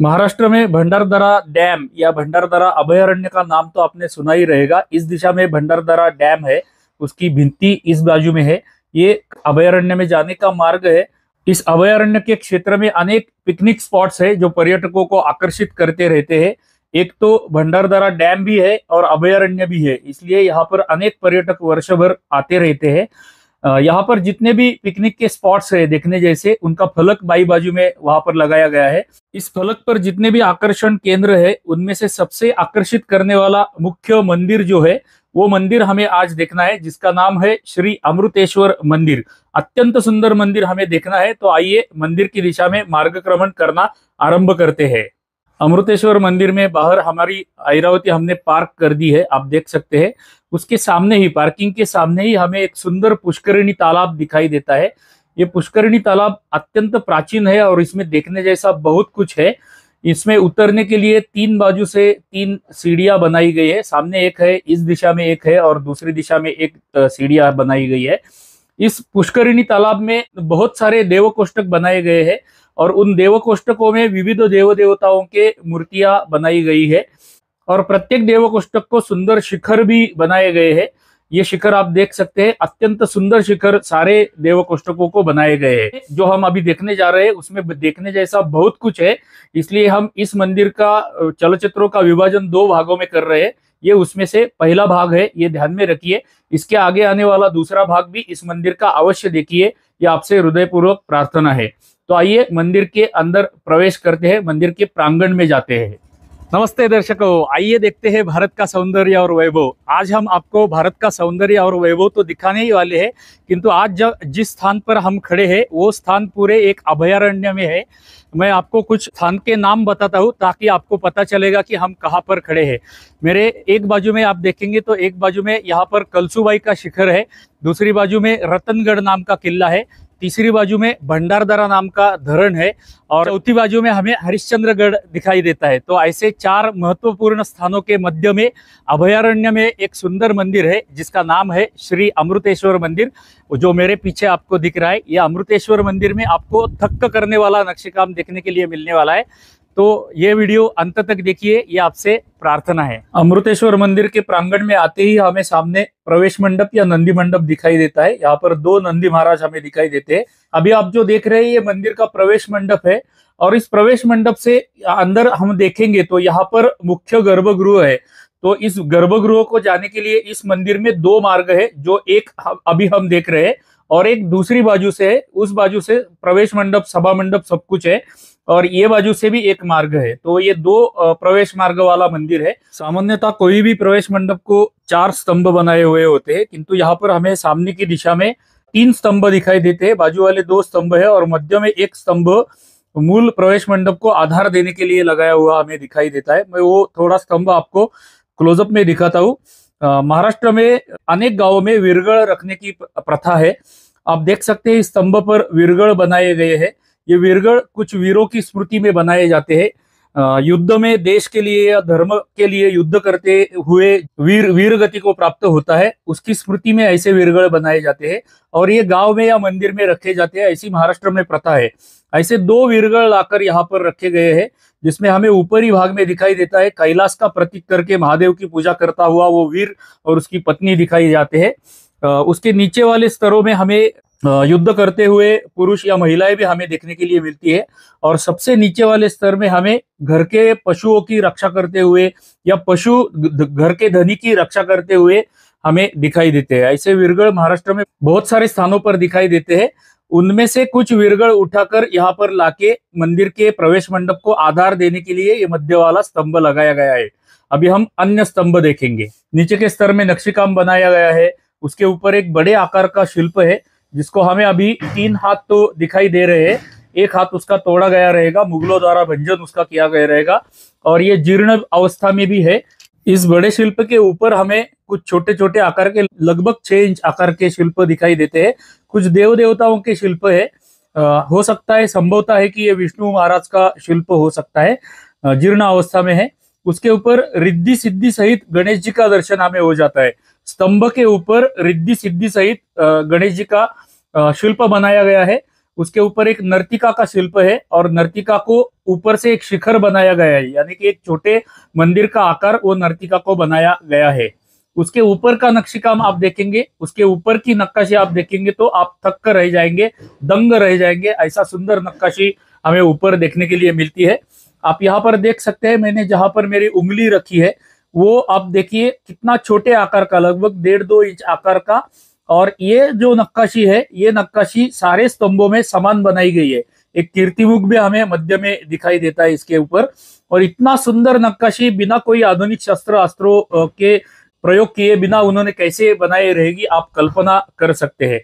महाराष्ट्र में भंडारदरा डैम या भंडारदरा अभयारण्य का नाम तो आपने सुना ही रहेगा। इस दिशा में भंडारदरा डैम है, उसकी भित्ति इस बाजू में है। ये अभयारण्य में जाने का मार्ग है। इस अभयारण्य के क्षेत्र में अनेक पिकनिक स्पॉट्स है जो पर्यटकों को आकर्षित करते रहते हैं। एक तो भंडारदरा डैम भी है और अभयारण्य भी है, इसलिए यहाँ पर अनेक पर्यटक वर्ष भर आते रहते हैं। यहाँ पर जितने भी पिकनिक के स्पॉट्स है देखने जैसे, उनका फलक बाई बाजू में वहां पर लगाया गया है। इस फलक पर जितने भी आकर्षण केंद्र है, उनमें से सबसे आकर्षित करने वाला मुख्य मंदिर जो है, वो मंदिर हमें आज देखना है, जिसका नाम है श्री अमृतेश्वर मंदिर। अत्यंत सुंदर मंदिर हमें देखना है, तो आइए मंदिर की दिशा में मार्गक्रमण करना आरंभ करते हैं। अमृतेश्वर मंदिर में बाहर हमारी ऐरावती हमने पार्क कर दी है, आप देख सकते हैं। उसके सामने ही, पार्किंग के सामने ही हमें एक सुंदर पुष्करिणी तालाब दिखाई देता है। ये पुष्करिणी तालाब अत्यंत प्राचीन है और इसमें देखने जैसा बहुत कुछ है। इसमें उतरने के लिए तीन बाजू से तीन सीढ़ियां बनाई गई है। सामने एक है, इस दिशा में एक है और दूसरी दिशा में एक सीढ़ियां बनाई गई है। इस पुष्करिणी तालाब में बहुत सारे देव कोष्टक बनाए गए हैं और उन देव कोष्टकों में विविध देव देवताओं के मूर्तियां बनाई गई है और प्रत्येक देव कोष्टक को सुंदर शिखर भी बनाए गए हैं। ये शिखर आप देख सकते हैं, अत्यंत सुंदर शिखर सारे देव कोष्टकों को बनाए गए हैं। जो हम अभी देखने जा रहे हैं उसमें देखने जैसा बहुत कुछ है, इसलिए हम इस मंदिर का चलचित्रों का विभाजन दो भागों में कर रहे हैं। ये उसमें से पहला भाग है, ये ध्यान में रखिए। इसके आगे आने वाला दूसरा भाग भी इस मंदिर का अवश्य देखिए, ये आपसे हृदयपूर्वक प्रार्थना है। तो आइए मंदिर के अंदर प्रवेश करते हैं, मंदिर के प्रांगण में जाते हैं। नमस्ते दर्शकों, आइए देखते हैं भारत का सौंदर्य और वैभव। आज हम आपको भारत का सौंदर्य और वैभव तो दिखाने ही वाले हैं, किंतु आज जब जिस स्थान पर हम खड़े हैं वो स्थान पूरे एक अभयारण्य में है। मैं आपको कुछ स्थान के नाम बताता हूँ ताकि आपको पता चलेगा कि हम कहाँ पर खड़े हैं। मेरे एक बाजू में आप देखेंगे तो एक बाजू में यहाँ पर कलसूबाई का शिखर है, दूसरी बाजू में रतनगढ़ नाम का किला है, तीसरी बाजू में भंडारदरा नाम का धरण है और चौथी बाजू में हमें हरिश्चंद्रगढ़ दिखाई देता है। तो ऐसे चार महत्वपूर्ण स्थानों के मध्य में अभयारण्य में एक सुंदर मंदिर है जिसका नाम है श्री अमृतेश्वर मंदिर। जो मेरे पीछे आपको दिख रहा है, यह अमृतेश्वर मंदिर में आपको थक्क करने वाला नक्शेकाम देखने के लिए मिलने वाला है। तो ये वीडियो अंत तक देखिए, ये आपसे प्रार्थना है। अमृतेश्वर मंदिर के प्रांगण में आते ही हमें सामने प्रवेश मंडप या नंदी मंडप दिखाई देता है। यहाँ पर दो नंदी महाराज हमें दिखाई देते हैं। अभी आप जो देख रहे हैं ये मंदिर का प्रवेश मंडप है और इस प्रवेश मंडप से अंदर हम देखेंगे तो यहाँ पर मुख्य गर्भगृह है। तो इस गर्भगृह को जाने के लिए इस मंदिर में दो मार्ग है, जो एक अभी हम देख रहे हैं और एक दूसरी बाजू से है। उस बाजू से प्रवेश मंडप, सभा मंडप सब कुछ है और ये बाजू से भी एक मार्ग है। तो ये दो प्रवेश मार्ग वाला मंदिर है। सामान्यतः कोई भी प्रवेश मंडप को चार स्तंभ बनाए हुए होते हैं, किंतु यहाँ पर हमें सामने की दिशा में तीन स्तंभ दिखाई देते हैं। बाजू वाले दो स्तंभ है और मध्य में एक स्तंभ मूल प्रवेश मंडप को आधार देने के लिए लगाया हुआ हमें दिखाई देता है। मैं वो थोड़ा स्तंभ आपको क्लोजअप में दिखाता हूँ। महाराष्ट्र में अनेक गांवों में वीरगढ़ रखने की प्रथा है। आप देख सकते हैं इस स्तंभ पर वीरगढ़ बनाए गए हैं। ये वीरगढ़ कुछ वीरों की स्मृति में बनाए जाते हैं। युद्ध में देश के लिए या धर्म के लिए युद्ध करते हुए वीर गति को प्राप्त होता है, उसकी स्मृति में ऐसे वीरगढ़ बनाए जाते हैं और ये गांव में या मंदिर में रखे जाते हैं। ऐसी महाराष्ट्र में प्रथा है। ऐसे दो वीरगढ़ लाकर यहाँ पर रखे गए हैं, जिसमें हमें ऊपरी भाग में दिखाई देता है कैलाश का प्रतीक करके महादेव की पूजा करता हुआ वो वीर और उसकी पत्नी दिखाई जाते हैं। उसके नीचे वाले स्तरों में हमें युद्ध करते हुए पुरुष या महिलाएं भी हमें देखने के लिए मिलती है और सबसे नीचे वाले स्तर में हमें घर के पशुओं की रक्षा करते हुए या पशु घर के धनी की रक्षा करते हुए हमें दिखाई देते हैं। ऐसे वीरगढ़ महाराष्ट्र में बहुत सारे स्थानों पर दिखाई देते हैं। उनमें से कुछ वीरगढ़ उठाकर यहाँ पर लाके मंदिर के प्रवेश मंडप को आधार देने के लिए ये मध्य वाला स्तंभ लगाया गया है। अभी हम अन्य स्तंभ देखेंगे। नीचे के स्तर में नक्शेकाम बनाया गया है, उसके ऊपर एक बड़े आकार का शिल्प है जिसको हमें अभी तीन हाथ तो दिखाई दे रहे हैं। एक हाथ उसका तोड़ा गया रहेगा, मुगलों द्वारा भंजन उसका किया गया रहेगा और ये जीर्ण अवस्था में भी है। इस बड़े शिल्प के ऊपर हमें कुछ छोटे छोटे आकार के लगभग 6 इंच आकार के शिल्प दिखाई देते हैं। कुछ देव देवताओं के शिल्प है। हो सकता है, संभवता है कि ये विष्णु महाराज का शिल्प हो सकता है, जीर्ण अवस्था में है। उसके ऊपर रिद्धि सिद्धि सहित गणेश जी का दर्शन हमें हो जाता है। स्तंभ के ऊपर रिद्धि सिद्धि सहित गणेश जी का शिल्प बनाया गया है। उसके ऊपर एक नर्तिका का शिल्प है और नर्तिका को ऊपर से एक शिखर बनाया गया है, यानी कि एक छोटे मंदिर का आकार वो नर्तिका को बनाया गया है। उसके ऊपर का नक्शी काम आप देखेंगे, उसके ऊपर की नक्काशी आप देखेंगे तो आप थक कर रह जाएंगे, दंग रह जाएंगे। ऐसा सुंदर नक्काशी हमें ऊपर देखने के लिए मिलती है। आप यहाँ पर देख सकते हैं, मैंने जहां पर मेरी उंगली रखी है वो आप देखिए कितना छोटे आकार का, लगभग 1.5-2 इंच आकार का। और ये जो नक्काशी है, ये नक्काशी सारे स्तंभों में समान बनाई गई है। एक कीर्तिमुख भी हमें मध्य में दिखाई देता है इसके ऊपर। और इतना सुंदर नक्काशी बिना कोई आधुनिक शस्त्र अस्त्रों के प्रयोग किए बिना उन्होंने कैसे बनाई रहेगी, आप कल्पना कर सकते हैं।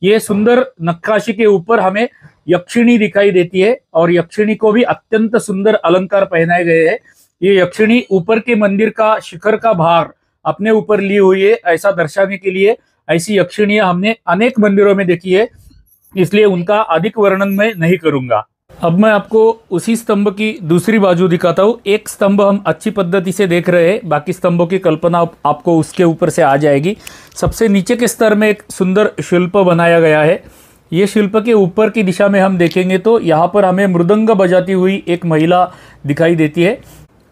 ये सुंदर नक्काशी के ऊपर हमें यक्षिणी दिखाई देती है और यक्षिणी को भी अत्यंत सुंदर अलंकार पहनाए गए हैं। ये यक्षिणी ऊपर के मंदिर का शिखर का भार अपने ऊपर ली हुई है, ऐसा दर्शाने के लिए ऐसी यक्षिणियां हमने अनेक मंदिरों में देखी है, इसलिए उनका अधिक वर्णन मैं नहीं करूंगा। अब मैं आपको उसी स्तंभ की दूसरी बाजू दिखाता हूँ। एक स्तंभ हम अच्छी पद्धति से देख रहे हैं, बाकी स्तंभों की कल्पना आपको उसके ऊपर से आ जाएगी। सबसे नीचे के स्तर में एक सुंदर शिल्प बनाया गया है। ये शिल्प के ऊपर की दिशा में हम देखेंगे तो यहाँ पर हमें मृदंग बजाती हुई एक महिला दिखाई देती है।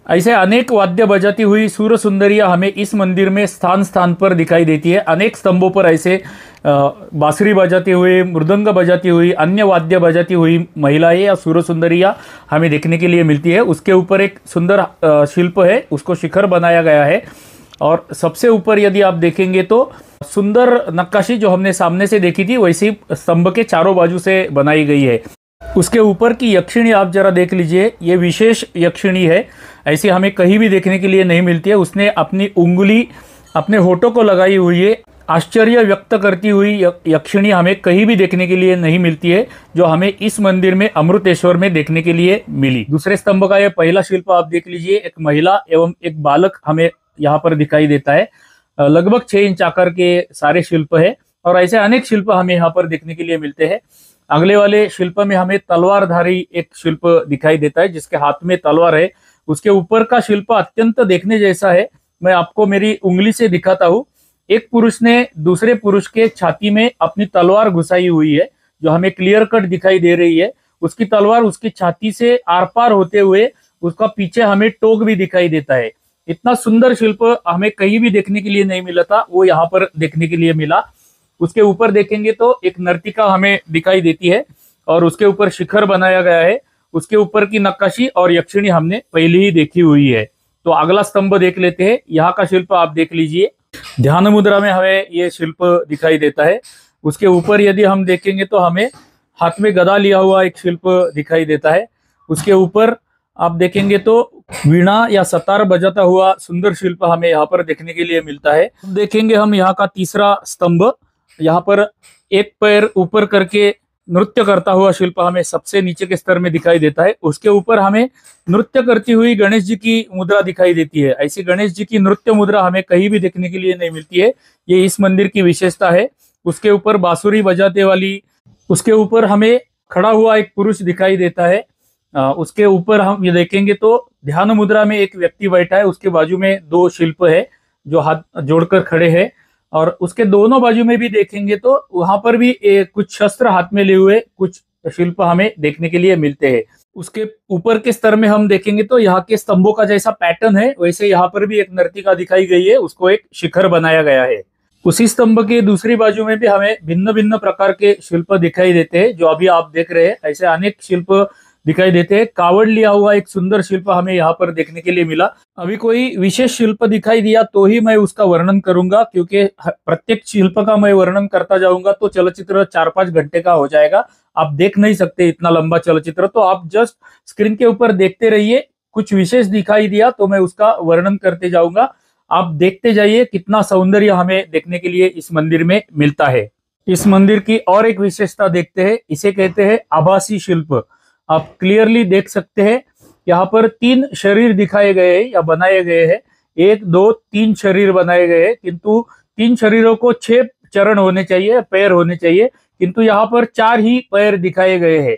ऐसे अनेक वाद्य बजाती हुई सूर सुंदरियां हमें इस मंदिर में स्थान स्थान पर दिखाई देती है। अनेक स्तंभों पर ऐसे बांसुरी बजाती हुई, मृदंग बजाती हुई, अन्य वाद्य बजाती हुई महिलाएं या सूर सुंदरियां हमें देखने के लिए मिलती है। उसके ऊपर एक सुंदर शिल्प है, उसको शिखर बनाया गया है। और सबसे ऊपर यदि आप देखेंगे तो सुंदर नक्काशी जो हमने सामने से देखी थी वैसी स्तंभ के चारों बाजू से बनाई गई है। उसके ऊपर की यक्षिणी आप जरा देख लीजिए, ये विशेष यक्षिणी है, ऐसी हमें कहीं भी देखने के लिए नहीं मिलती है। उसने अपनी उंगली अपने होठों को लगाई हुई है। आश्चर्य व्यक्त करती हुई यक्षिणी हमें कहीं भी देखने के लिए नहीं मिलती है, जो हमें इस मंदिर में अमृतेश्वर में देखने के लिए मिली। दूसरे स्तंभ का यह पहला शिल्प आप देख लीजिए, एक महिला एवं एक बालक हमें यहाँ पर दिखाई देता है। लगभग 6 इंच आकार के सारे शिल्प है और ऐसे अनेक शिल्प हमें यहाँ पर देखने के लिए मिलते हैं। अगले वाले शिल्प में हमें तलवारधारी एक शिल्प दिखाई देता है, जिसके हाथ में तलवार है। उसके ऊपर का शिल्प अत्यंत देखने जैसा है। मैं आपको मेरी उंगली से दिखाता हूँ। एक पुरुष ने दूसरे पुरुष के छाती में अपनी तलवार घुसाई हुई है, जो हमें क्लियर कट दिखाई दे रही है। उसकी तलवार उसकी छाती से आर पार होते हुए उसका पीछे हमें टोक भी दिखाई देता है। इतना सुंदर शिल्प हमें कहीं भी देखने के लिए नहीं मिला था, वो यहाँ पर देखने के लिए मिला। उसके ऊपर देखेंगे तो एक नर्तिका हमें दिखाई देती है और उसके ऊपर शिखर बनाया गया है। उसके ऊपर की नक्काशी और यक्षिणी हमने पहले ही देखी हुई है। तो अगला स्तंभ देख लेते हैं। यहाँ का शिल्प आप देख लीजिए, ध्यान मुद्रा में हमें ये शिल्प दिखाई देता है। उसके ऊपर यदि हम देखेंगे तो हमें हाथ में गदा लिया हुआ एक शिल्प दिखाई देता है। उसके ऊपर आप देखेंगे तो वीणा या सतार बजाता हुआ सुंदर शिल्प हमें यहाँ पर देखने के लिए मिलता है। देखेंगे हम यहाँ का तीसरा स्तंभ, यहाँ पर एक पैर ऊपर करके नृत्य करता हुआ शिल्प हमें सबसे नीचे के स्तर में दिखाई देता है। उसके ऊपर हमें नृत्य करती हुई गणेश जी की मुद्रा दिखाई देती है। ऐसी गणेश जी की नृत्य मुद्रा हमें कहीं भी देखने के लिए नहीं मिलती है, ये इस मंदिर की विशेषता है। उसके ऊपर बांसुरी बजाते वाली, उसके ऊपर हमें खड़ा हुआ एक पुरुष दिखाई देता है। उसके ऊपर हम ये देखेंगे तो ध्यान मुद्रा में एक व्यक्ति बैठा है, उसके बाजू में 2 शिल्प है जो हाथ जोड़कर खड़े हैं। और उसके दोनों बाजू में भी देखेंगे तो वहां पर भी कुछ शस्त्र हाथ में लिए हुए कुछ शिल्प हमें देखने के लिए मिलते हैं। उसके ऊपर के स्तर में हम देखेंगे तो यहाँ के स्तंभों का जैसा पैटर्न है वैसे यहाँ पर भी एक नर्तिका दिखाई गई है, उसको एक शिखर बनाया गया है। उसी स्तंभ के दूसरी बाजू में भी हमें भिन्न भिन्न प्रकार के शिल्प दिखाई देते हैं, जो अभी आप देख रहे हैं। ऐसे अनेक शिल्प दिखाई देते हैं। कावड़ लिया हुआ एक सुंदर शिल्प हमें यहाँ पर देखने के लिए मिला। अभी कोई विशेष शिल्प दिखाई दिया तो ही मैं उसका वर्णन करूंगा, क्योंकि प्रत्येक शिल्प का मैं वर्णन करता जाऊंगा तो चलचित्र 4-5 घंटे का हो जाएगा। आप देख नहीं सकते इतना लंबा चलचित्र, तो आप जस्ट स्क्रीन के ऊपर देखते रहिए। कुछ विशेष दिखाई दिया तो मैं उसका वर्णन करते जाऊंगा, आप देखते जाइए कितना सौंदर्य हमें देखने के लिए इस मंदिर में मिलता है। इस मंदिर की और एक विशेषता देखते हैं, इसे कहते हैं आभासी शिल्प। आप क्लियरली देख सकते हैं यहाँ पर 3 शरीर दिखाए गए हैं या बनाए गए हैं। 1, 2, 3 शरीर बनाए गए हैं, किंतु 3 शरीरों को 6 चरण होने चाहिए, पैर होने चाहिए, किंतु यहाँ पर 4 ही पैर दिखाए गए हैं।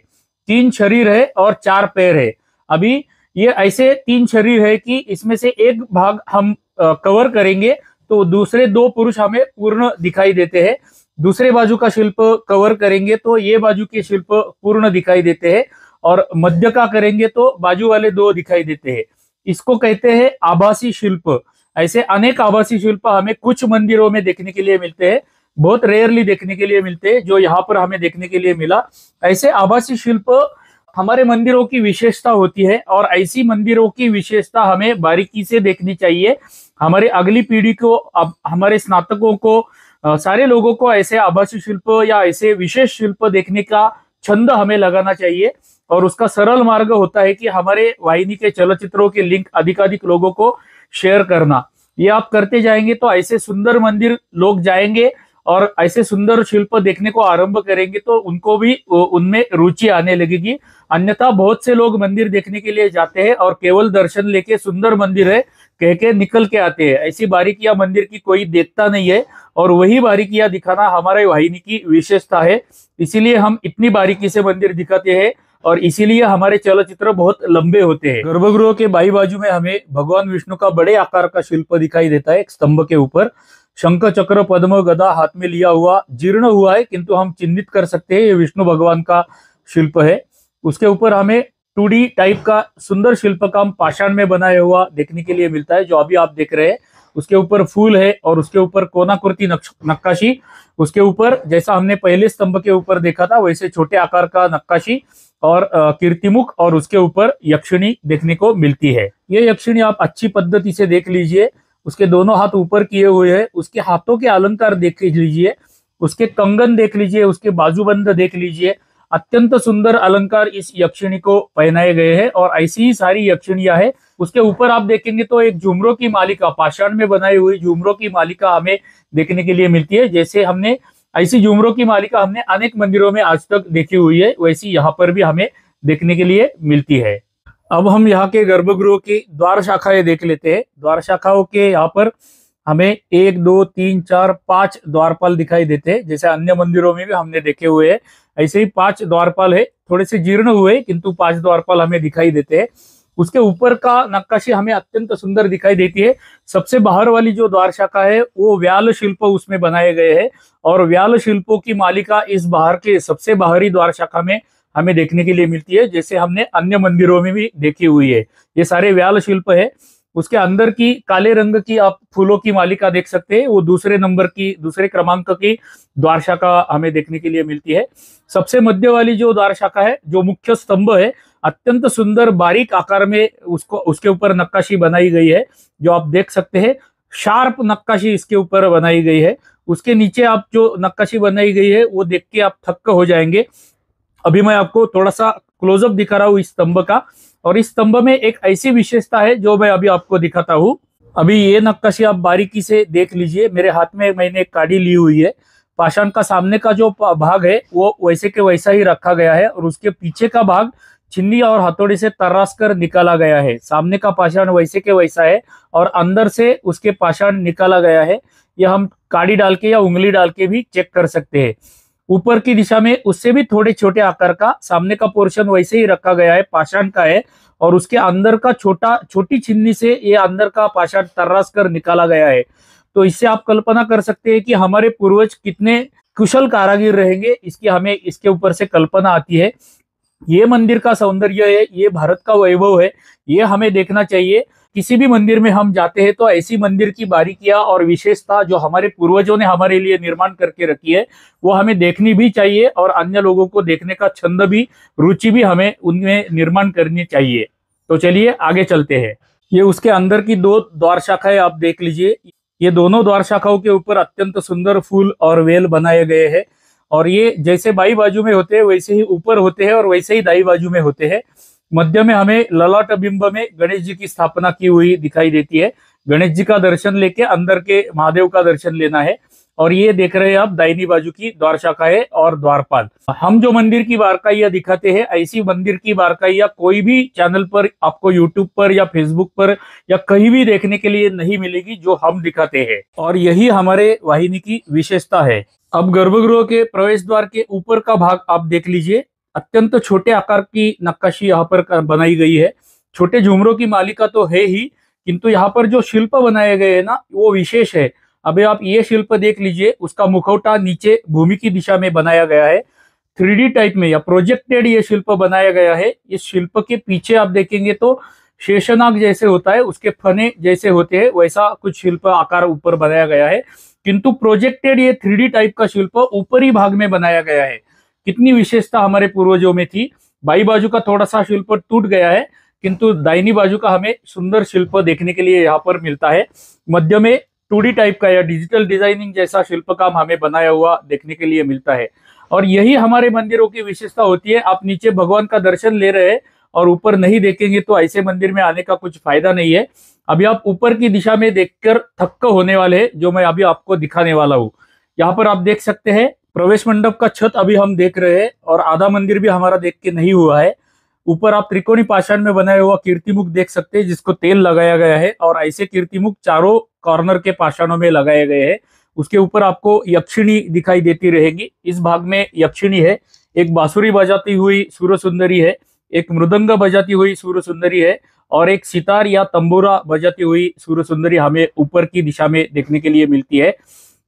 3 शरीर है और 4 पैर है। अभी ये ऐसे 3 शरीर है कि इसमें से एक भाग हम कवर करेंगे तो दूसरे 2 पुरुष हमें पूर्ण दिखाई देते हैं। दूसरे बाजू का शिल्प कवर करेंगे तो ये बाजू के शिल्प पूर्ण दिखाई देते हैं, और मध्य का करेंगे तो बाजू वाले दो दिखाई देते हैं। इसको कहते हैं आभासी शिल्प। ऐसे अनेक आभासी शिल्प हमें कुछ मंदिरों में देखने के लिए मिलते हैं, बहुत रेयरली देखने के लिए मिलते हैं, जो यहाँ पर हमें देखने के लिए मिला। ऐसे आभासी शिल्प हमारे मंदिरों की विशेषता होती है, और ऐसी मंदिरों की विशेषता हमें बारीकी से देखनी चाहिए। हमारे अगली पीढ़ी को, अब हमारे स्नातकों को, सारे लोगों को ऐसे आभासी शिल्प या ऐसे विशेष शिल्प देखने का छंद हमें लगाना चाहिए। और उसका सरल मार्ग होता है कि हमारे वाहिनी के चलचित्रों के लिंक अधिकाधिक लोगों को शेयर करना। ये आप करते जाएंगे तो ऐसे सुंदर मंदिर लोग जाएंगे और ऐसे सुंदर शिल्प देखने को आरंभ करेंगे, तो उनको भी उनमें रुचि आने लगेगी। अन्यथा बहुत से लोग मंदिर देखने के लिए जाते हैं और केवल दर्शन लेके सुंदर मंदिर है कह के निकल के आते हैं। ऐसी बारीकियां मंदिर की कोई देखता नहीं है, और वही बारीकियां दिखाना हमारे वाहिनी की विशेषता है। इसीलिए हम इतनी बारीकी से मंदिर दिखाते हैं, और इसीलिए हमारे चलचित्र बहुत लंबे होते हैं। गर्भगृह के बाई बाजू में हमें भगवान विष्णु का बड़े आकार का शिल्प दिखाई देता है, एक स्तंभ के ऊपर शंख चक्र पद्म गदा हाथ में लिया हुआ, जीर्ण हुआ है किंतु हम चिन्हित कर सकते हैं ये विष्णु भगवान का शिल्प है। उसके ऊपर हमें 2D टाइप का सुंदर शिल्प काम पाषाण में बनाया हुआ देखने के लिए मिलता है, जो अभी आप देख रहे हैं। उसके ऊपर फूल है और उसके ऊपर कोनाकृति नक्काशी, उसके ऊपर जैसा हमने पहले स्तंभ के ऊपर देखा था वैसे छोटे आकार का नक्काशी और कीर्तिमुख, और उसके ऊपर यक्षिणी देखने को मिलती है। ये यक्षिणी आप अच्छी पद्धति से देख लीजिए, उसके दोनों हाथ ऊपर किए हुए हैं, उसके हाथों के अलंकार देख लीजिए, उसके कंगन देख लीजिए, उसके बाजूबंद देख लीजिए। अत्यंत सुंदर अलंकार इस यक्षिणी को पहनाए गए हैं, और ऐसी ही सारी यक्षिणियां है। उसके ऊपर आप देखेंगे तो एक झुमरों की मालिका, पाषाण में बनाई हुई झुमरों की मालिका हमें देखने के लिए मिलती है। जैसे हमने ऐसी झुमरों की मालिका हमने अनेक मंदिरों में आज तक देखी हुई है, वैसी यहाँ पर भी हमें देखने के लिए मिलती है। अब हम यहाँ के गर्भगृह की द्वार शाखाएं देख लेते हैं। द्वार शाखाओं के यहाँ पर हमें 1 2 3 4 5 द्वारपाल दिखाई देते हैं, जैसे अन्य मंदिरों में भी हमने देखे हुए हैं। ऐसे ही 5 द्वारपाल है, थोड़े से जीर्ण हुए किंतु 5 द्वारपाल हमें दिखाई देते हैं। उसके ऊपर का नक्काशी हमें अत्यंत सुंदर दिखाई देती है। सबसे बाहर वाली जो द्वार शाखा है वो व्याल शिल्प उसमें बनाए गए हैं, और व्याल शिल्पों की मालिका इस बाहर के सबसे बाहरी द्वार शाखा में हमें देखने के लिए मिलती है, जैसे हमने अन्य मंदिरों में भी देखी हुई है। ये सारे व्याल शिल्प है। उसके अंदर की काले रंग की आप फूलों की मालिका देख सकते हैं, वो दूसरे क्रमांक की द्वार शाखा हमें देखने के लिए मिलती है। सबसे मध्य वाली जो द्वार शाखा है, जो मुख्य स्तंभ है, अत्यंत सुंदर बारीक आकार में उसके ऊपर नक्काशी बनाई गई है, जो आप देख सकते हैं। शार्प नक्काशी इसके ऊपर बनाई गई है। उसके नीचे आप जो नक्काशी बनाई गई है वो देख के आप थक्क हो जाएंगे। अभी मैं आपको थोड़ा सा क्लोजअप दिखा रहा हूँ इस स्तंभ का, और इस स्तंभ में एक ऐसी विशेषता है जो मैं अभी आपको दिखाता हूँ। अभी ये नक्काशी आप बारीकी से देख लीजिए। मेरे हाथ में मैंने एक काड़ी ली हुई है। पाषाण का सामने का जो भाग है वो वैसे के वैसा ही रखा गया है, और उसके पीछे का भाग छिन्नी और हथौड़ी से तराश कर निकाला गया है। सामने का पाषाण वैसे के वैसा है, और अंदर से उसके पाषाण निकाला गया है। यह हम काड़ी डाल के या उंगली डाल के भी चेक कर सकते हैं। ऊपर की दिशा में उससे भी थोड़े छोटे आकार का सामने का पोर्शन वैसे ही रखा गया है, पाषाण का है, और उसके अंदर का छोटी छिन्नी से ये अंदर का पाषाण तर्रास कर निकाला गया है। तो इससे आप कल्पना कर सकते हैं कि हमारे पूर्वज कितने कुशल कारागिर रहेंगे, इसकी हमें इसके ऊपर से कल्पना आती है। ये मंदिर का सौंदर्य है, ये भारत का वैभव है, ये हमें देखना चाहिए। किसी भी मंदिर में हम जाते हैं तो ऐसी मंदिर की बारीकियां और विशेषता जो हमारे पूर्वजों ने हमारे लिए निर्माण करके रखी है वो हमें देखनी भी चाहिए, और अन्य लोगों को देखने का छंद भी, रुचि भी हमें उनमें निर्माण करनी चाहिए। तो चलिए आगे चलते हैं। ये उसके अंदर की 2 द्वार शाखाएं आप देख लीजिए। ये दोनों द्वार शाखाओं के ऊपर अत्यंत सुंदर फूल और वेल बनाए गए हैं, और ये जैसे बाई बाजू में होते हैं वैसे ही ऊपर होते हैं, और वैसे ही दाई बाजू में होते हैं। मध्य में हमें ललाट बिंब में गणेश जी की स्थापना की हुई दिखाई देती है। गणेश जी का दर्शन लेके अंदर के महादेव का दर्शन लेना है। और ये देख रहे हैं आप दाहिनी बाजू की द्वार शाखाएं और द्वारपाल। हम जो मंदिर की बारकाइयां दिखाते हैं, ऐसी मंदिर की बारकाइयां कोई भी चैनल पर आपको यूट्यूब पर या फेसबुक पर या कहीं भी देखने के लिए नहीं मिलेगी जो हम दिखाते हैं, और यही हमारे वाहिनी की विशेषता है। अब गर्भगृह के प्रवेश द्वार के ऊपर का भाग आप देख लीजिए। अत्यंत छोटे आकार की नक्काशी यहाँ पर बनाई गई है। छोटे झुमरों की मालिका तो है ही, किंतु यहाँ पर जो शिल्प बनाए गए हैं ना वो विशेष है। अभी आप ये शिल्प देख लीजिए, उसका मुखौटा नीचे भूमि की दिशा में बनाया गया है, 3D टाइप में या प्रोजेक्टेड ये शिल्प बनाया गया है। इस शिल्प के पीछे आप देखेंगे तो शेषनाग जैसे होता है, उसके फने जैसे होते हैं, वैसा कुछ शिल्प आकार ऊपर बनाया गया है, किंतु प्रोजेक्टेड ये 3D टाइप का शिल्प ऊपरी भाग में बनाया गया है। कितनी विशेषता हमारे पूर्वजों में थी। बाई बाजू का थोड़ा सा शिल्प टूट गया है, किंतु दाहिनी बाजू का हमें सुंदर शिल्प देखने के लिए यहाँ पर मिलता है। मध्य में 2D टाइप का या डिजिटल डिजाइनिंग जैसा शिल्प काम हमें बनाया हुआ देखने के लिए मिलता है। और यही हमारे मंदिरों की विशेषता होती है। आप नीचे भगवान का दर्शन ले रहे हैं और ऊपर नहीं देखेंगे तो ऐसे मंदिर में आने का कुछ फायदा नहीं है। अभी आप ऊपर की दिशा में देखकर थक्क होने वाले हैं, जो मैं अभी आपको दिखाने वाला हूँ। यहाँ पर आप देख सकते हैं प्रवेश मंडप का छत अभी हम देख रहे हैं, और आधा मंदिर भी हमारा देख के नहीं हुआ है। ऊपर आप त्रिकोणी पाषाण में बनाया हुआ कीर्तिमुख देख सकते हैं, जिसको तेल लगाया गया है, और ऐसे कीर्तिमुख चारों कॉर्नर के पाषाणों में लगाए गए हैं। उसके ऊपर आपको यक्षिणी दिखाई देती रहेगी। इस भाग में यक्षिणी है, एक बांसुरी बजाती हुई सूर्य सुंदरी है, एक मृदंग बजाती हुई सूर्य सुंदरी है, और एक सितार या तंबूरा बजाती हुई सूर्य सुंदरी हमें ऊपर की दिशा में देखने के लिए मिलती है।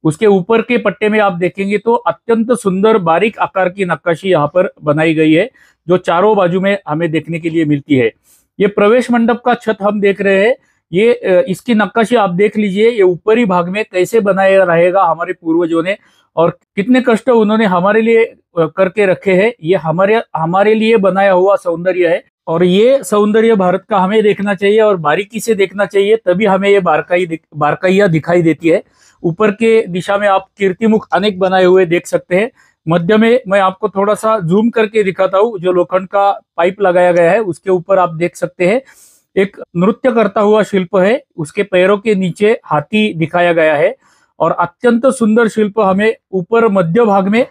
उसके ऊपर के पट्टे में आप देखेंगे तो अत्यंत सुंदर बारीक आकार की नक्काशी यहाँ पर बनाई गई है, जो चारों बाजू में हमें देखने के लिए मिलती है। ये प्रवेश मंडप का छत हम देख रहे हैं, ये इसकी नक्काशी आप देख लीजिए, ये ऊपरी भाग में कैसे बनाया रहेगा हमारे पूर्वजों ने, और कितने कष्ट उन्होंने हमारे लिए करके रखे हैं। ये हमारे लिए बनाया हुआ सौंदर्य है, और ये सौंदर्य भारत का हमें देखना चाहिए और बारीकी से देखना चाहिए, तभी हमें ये बारकाइयाँ दिखाई देती है। ऊपर के दिशा में आप कीर्तिमुख अनेक बनाए हुए देख सकते हैं। मध्य में मैं आपको थोड़ा सा जूम करके दिखाता हूँ, जो लोखंड का पाइप लगाया गया है उसके ऊपर आप देख सकते हैं एक नृत्य करता हुआ शिल्प है, उसके पैरों के नीचे हाथी दिखाया गया है, और अत्यंत सुंदर शिल्प हमें ऊपर मध्य भाग में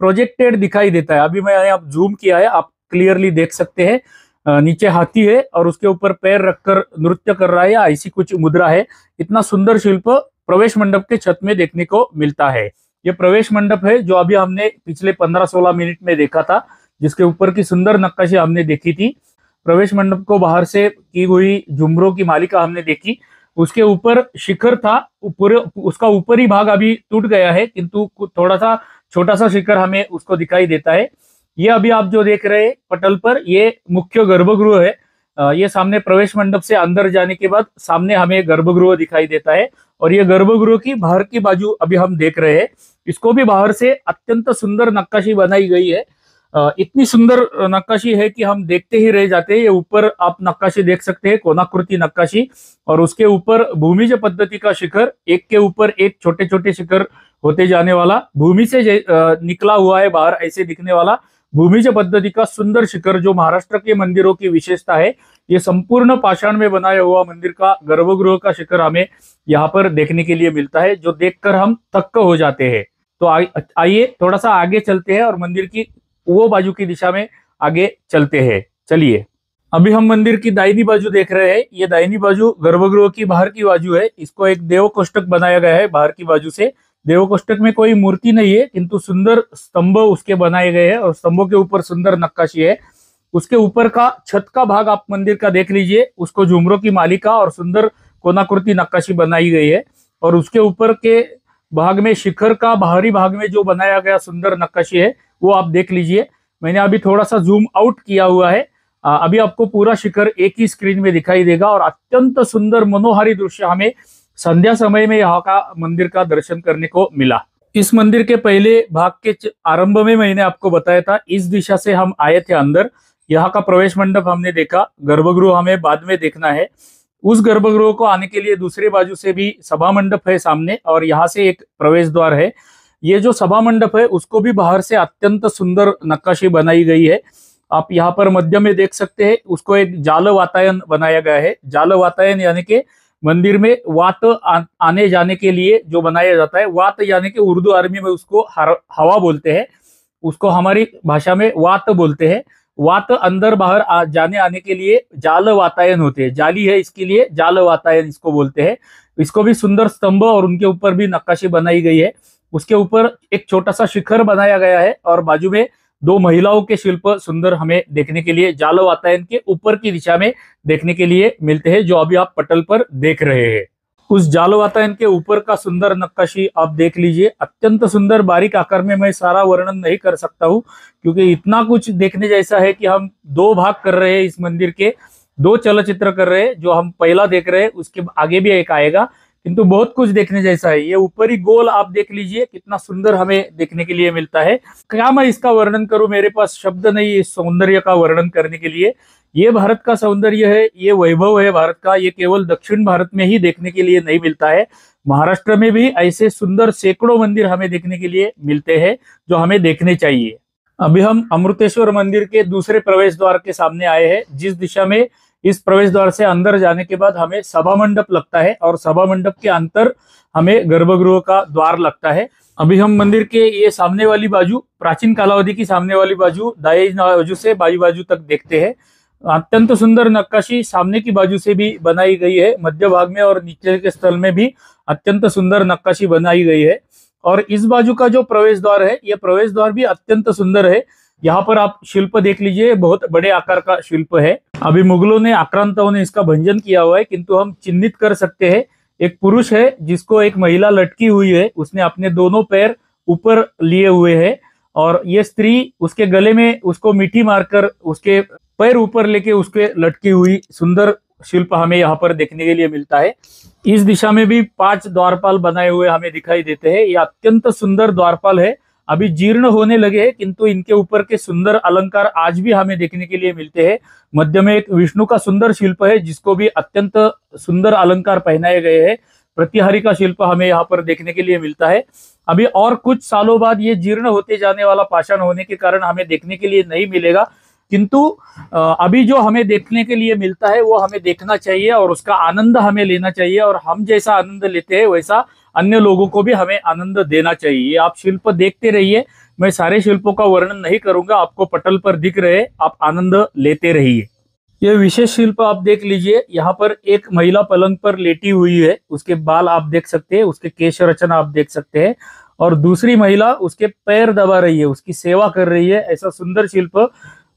प्रोजेक्टेड दिखाई देता है। अभी मैंने आप जूम किया है, आप क्लियरली देख सकते हैं। नीचे हाथी है और उसके ऊपर पैर रखकर नृत्य कर रहा है, या ऐसी कुछ मुद्रा है। इतना सुंदर शिल्प प्रवेश मंडप के छत में देखने को मिलता है। ये प्रवेश मंडप है जो अभी हमने पिछले 15-16 मिनट में देखा था, जिसके ऊपर की सुंदर नक्काशी हमने देखी थी। प्रवेश मंडप को बाहर से की हुई झुमरों की मालिका हमने देखी, उसके ऊपर शिखर था, उसका ऊपरी भाग अभी टूट गया है, किंतु थोड़ा सा छोटा सा शिखर हमें उसको दिखाई देता है। ये अभी आप जो देख रहे हैं पटल पर, ये मुख्य गर्भगृह है। ये सामने प्रवेश मंडप से अंदर जाने के बाद सामने हमें गर्भगृह दिखाई देता है, और ये गर्भगृह की बाहर की बाजू अभी हम देख रहे हैं। इसको भी बाहर से अत्यंत सुंदर नक्काशी बनाई गई है। इतनी सुंदर नक्काशी है कि हम देखते ही रह जाते हैं। ये ऊपर आप नक्काशी देख सकते हैं, कोणाकृति नक्काशी, और उसके ऊपर भूमिज पद्धति का शिखर, एक के ऊपर एक छोटे छोटे शिखर होते जाने वाला, भूमि से निकला हुआ है बाहर ऐसे दिखने वाला भूमिज पद्धति का सुंदर शिखर, जो महाराष्ट्र के मंदिरों की विशेषता है। ये संपूर्ण पाषाण में बनाया हुआ मंदिर का गर्भगृह का शिखर हमें यहाँ पर देखने के लिए मिलता है, जो देखकर हम थक्क हो जाते हैं। तो आइए थोड़ा सा आगे चलते हैं और मंदिर की वो बाजू की दिशा में आगे चलते हैं। चलिए, अभी हम मंदिर की दाहिनी बाजू देख रहे हैं। ये दाहिनी बाजू गर्भगृह की बाहर की बाजू है। इसको एक देव कोष्टक बनाया गया है बाहर की बाजू से। देव कोष्टक में कोई मूर्ति नहीं है, किंतु सुंदर स्तंभ उसके बनाए गए हैं, और स्तंभों के ऊपर सुंदर नक्काशी है। उसके ऊपर का छत का भाग आप मंदिर का देख लीजिए, उसको झुमरों की मालिका और सुंदर कोणाकृति नक्काशी बनाई गई है, और उसके ऊपर के भाग में शिखर का बाहरी भाग में जो बनाया गया सुंदर नक्काशी है वो आप देख लीजिए। मैंने अभी थोड़ा सा जूम आउट किया हुआ है। अभी आपको पूरा शिखर एक ही स्क्रीन में दिखाई देगा, और अत्यंत सुंदर मनोहारी दृश्य हमें संध्या समय में यहाँ का मंदिर का दर्शन करने को मिला। इस मंदिर के पहले भाग के आरंभ में मैंने आपको बताया था, इस दिशा से हम आए थे अंदर। यहाँ का प्रवेश मंडप हमने देखा, गर्भगृह हमें बाद में देखना है। उस गर्भगृह को आने के लिए दूसरे बाजू से भी सभा मंडप है सामने, और यहाँ से एक प्रवेश द्वार है। ये जो सभा मंडप है उसको भी बाहर से अत्यंत सुंदर नक्काशी बनाई गई है। आप यहाँ पर मध्य में देख सकते हैं, उसको एक जाल वातायन बनाया गया है। जाल वातायन यानी कि मंदिर में वात आने जाने के लिए जो बनाया जाता है। वात यानी कि उर्दू आर्मी में उसको हवा बोलते हैं, उसको हमारी भाषा में वात बोलते हैं। वात अंदर बाहर जाने आने के लिए जाल वातायन होते हैं, जाली है इसके लिए जाल वातायन इसको बोलते हैं। इसको भी सुंदर स्तंभ और उनके ऊपर भी नक्काशी बनाई गई है। उसके ऊपर एक छोटा सा शिखर बनाया गया है, और बाजू में दो महिलाओं के शिल्प सुंदर हमें देखने के लिए जाल वातायन के ऊपर की दिशा में देखने के लिए मिलते हैं, जो अभी आप पटल पर देख रहे हैं। उस जाल वातायन के ऊपर का सुंदर नक्काशी आप देख लीजिए, अत्यंत सुंदर बारीक आकार में। मैं सारा वर्णन नहीं कर सकता हूँ क्योंकि इतना कुछ देखने जैसा है कि हम दो भाग कर रहे हैं इस मंदिर के, दो चलचित्र कर रहे हैं। जो हम पहला देख रहे हैं उसके आगे भी एक आएगा, किंतु बहुत कुछ देखने जैसा है। ये ऊपरी गोल आप देख लीजिए कितना सुंदर हमें देखने के लिए मिलता है। क्या मैं इसका वर्णन करूं, मेरे पास शब्द नहीं इस सौंदर्य का वर्णन करने के लिए। ये भारत का सौंदर्य है, ये वैभव है भारत का। ये केवल दक्षिण भारत में ही देखने के लिए नहीं मिलता है, महाराष्ट्र में भी ऐसे सुंदर सैकड़ों मंदिर हमें देखने के लिए मिलते हैं जो हमें देखने चाहिए। अभी हम अमृतेश्वर मंदिर के दूसरे प्रवेश द्वार के सामने आए हैं। जिस दिशा में इस प्रवेश द्वार से अंदर जाने के बाद हमें सभा मंडप लगता है और सभा मंडप के अंतर हमें गर्भगृह का द्वार लगता है। अभी हम मंदिर के ये सामने वाली बाजू, प्राचीन कालावधि की सामने वाली बाजू, दाएं बाजू से बाई बाजू तक देखते हैं। अत्यंत सुंदर नक्काशी सामने की बाजू से भी बनाई गई है, मध्य भाग में और नीचे के स्थल में भी अत्यंत सुंदर नक्काशी बनाई गई है। और इस बाजू का जो प्रवेश द्वार है, यह प्रवेश द्वार भी अत्यंत सुंदर है। यहाँ पर आप शिल्प देख लीजिए, बहुत बड़े आकार का शिल्प है। अभी मुगलों ने, आक्रांताओं ने इसका भंजन किया हुआ है, किंतु हम चिन्हित कर सकते हैं। एक पुरुष है जिसको एक महिला लटकी हुई है, उसने अपने दोनों पैर ऊपर लिए हुए है और ये स्त्री उसके गले में उसको मीठी मारकर उसके पैर ऊपर लेके उसके लटकी हुई सुंदर शिल्प हमें यहाँ पर देखने के लिए मिलता है। इस दिशा में भी 5 द्वारपाल बनाए हुए हमें दिखाई देते हैं। ये अत्यंत सुंदर द्वारपाल है, अभी जीर्ण होने लगे हैं, किंतु इनके ऊपर के सुंदर अलंकार आज भी हमें देखने के लिए मिलते हैं। मध्य में एक विष्णु का सुंदर शिल्प है जिसको भी अत्यंत सुंदर अलंकार पहनाए गए हैं। प्रतिहारी का शिल्प हमें यहाँ पर देखने के लिए मिलता है। अभी और कुछ सालों बाद ये जीर्ण होते जाने वाला पाषाण होने के कारण हमें देखने के लिए नहीं मिलेगा, किंतु अभी जो हमें देखने के लिए मिलता है वो हमें देखना चाहिए और उसका आनंद हमें लेना चाहिए। और हम जैसा आनंद लेते हैं वैसा अन्य लोगों को भी हमें आनंद देना चाहिए। आप शिल्प देखते रहिए, मैं सारे शिल्पों का वर्णन नहीं करूंगा, आपको पटल पर दिख रहे, आप आनंद लेते रहिए। ये विशेष शिल्प आप देख लीजिए, यहाँ पर एक महिला पलंग पर लेटी हुई है, उसके बाल आप देख सकते हैं, उसके केश रचना आप देख सकते हैं, और दूसरी महिला उसके पैर दबा रही है, उसकी सेवा कर रही है। ऐसा सुंदर शिल्प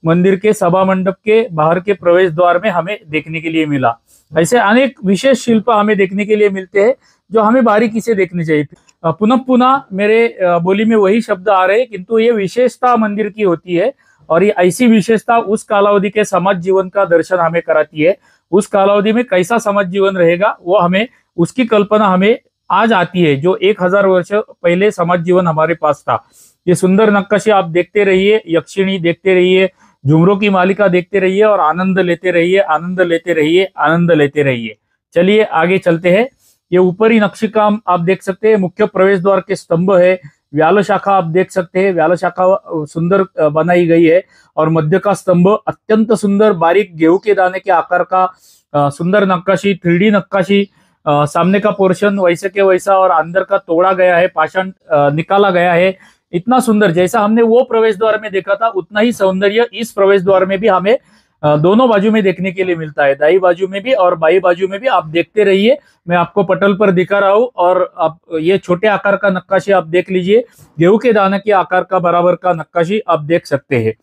मंदिर के सभा मंडप के बाहर के प्रवेश द्वार में हमें देखने के लिए मिला। ऐसे अनेक विशेष शिल्प हमें देखने के लिए मिलते हैं जो हमें बारीकी से देखने चाहिए। पुनः पुनः मेरे बोली में वही शब्द आ रहे हैं, किंतु ये विशेषता मंदिर की होती है और ये ऐसी विशेषता उस कालावधि के समाज जीवन का दर्शन हमें कराती है। उस कालावधि में कैसा समाज जीवन रहेगा वो हमें, उसकी कल्पना हमें आज आती है, जो 1000 वर्ष पहले समाज जीवन हमारे पास था। ये सुंदर नक्काशी आप देखते रहिए, यक्षिणी देखते रहिए, झुमरों की मालिका देखते रहिए और आनंद लेते रहिए, आनंद लेते रहिए, आनंद लेते रहिए। चलिए आगे चलते हैं। ये ऊपरी नक्शीकाम आप देख सकते हैं, मुख्य प्रवेश द्वार के स्तंभ है, व्याल शाखा आप देख सकते हैं, व्याल शाखा सुंदर बनाई गई है और मध्य का स्तंभ अत्यंत सुंदर बारीक गेहूं के दाने के आकार का सुंदर नक्काशी, 3D नक्काशी। सामने का पोर्शन वैसे के वैसा और अंदर का तोड़ा गया है, पाषाण निकाला गया है। इतना सुंदर, जैसा हमने वो प्रवेश द्वार में देखा था उतना ही सौंदर्य इस प्रवेश द्वार में भी हमें दोनों बाजू में देखने के लिए मिलता है, दाई बाजू में भी और बाई बाजू में भी। आप देखते रहिए, मैं आपको पटल पर दिखा रहा हूं और आप ये छोटे आकार का नक्काशी आप देख लीजिए, गेहूं के दाने के आकार का बराबर का नक्काशी आप देख सकते हैं।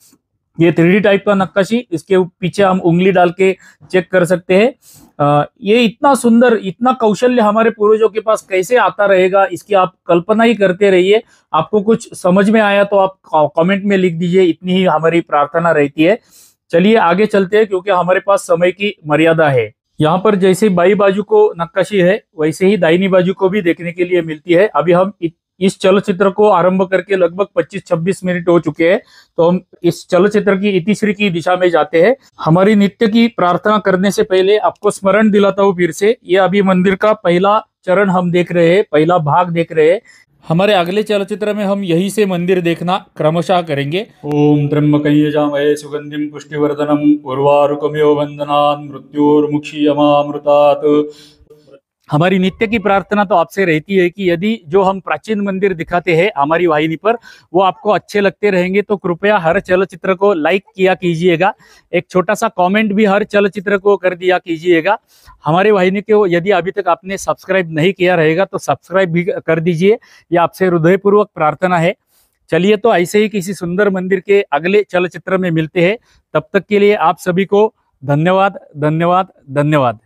ये 3D टाइप का नक्काशी, इसके पीछे हम उंगली डाल के चेक कर सकते हैं। ये इतना सुंदर, इतना कौशल्य हमारे पूर्वजों के पास कैसे आता रहेगा, इसकी आप कल्पना ही करते रहिए। आपको कुछ समझ में आया तो आप कमेंट में लिख दीजिए, इतनी ही हमारी प्रार्थना रहती है। चलिए आगे चलते हैं क्योंकि हमारे पास समय की मर्यादा है। यहाँ पर जैसे बाई बाजू को नक्काशी है वैसे ही दाहिनी बाजू को भी देखने के लिए मिलती है। अभी हम इस चलचित्र को आरंभ करके लगभग 25-26 मिनट हो चुके हैं, तो हम इस चलचित्र की इतिश्री की दिशा में जाते हैं। हमारी नित्य की प्रार्थना करने से पहले आपको स्मरण दिलाता हूँ फिर से, ये अभी मंदिर का पहला चरण हम देख रहे हैं, पहला भाग देख रहे हैं। हमारे अगले चलचित्र में हम यहीं से मंदिर देखना क्रमशः करेंगे। ओम त्र्यंबकं यजामहे सुगंधिं पुष्टिवर्धनम् उर्वारुकमिव बन्धनान् मृत्योर्मुक्षीयमामृतात्। हमारी नित्य की प्रार्थना तो आपसे रहती है कि यदि जो हम प्राचीन मंदिर दिखाते हैं हमारी वाहिनी पर वो आपको अच्छे लगते रहेंगे तो कृपया हर चलचित्र को लाइक किया कीजिएगा, एक छोटा सा कमेंट भी हर चलचित्र को कर दिया कीजिएगा। हमारी वाहिनी को यदि अभी तक आपने सब्सक्राइब नहीं किया रहेगा तो सब्सक्राइब भी कर दीजिए, ये आपसे हृदयपूर्वक प्रार्थना है। चलिए तो ऐसे ही किसी सुंदर मंदिर के अगले चलचित्र में मिलते हैं, तब तक के लिए आप सभी को धन्यवाद, धन्यवाद, धन्यवाद।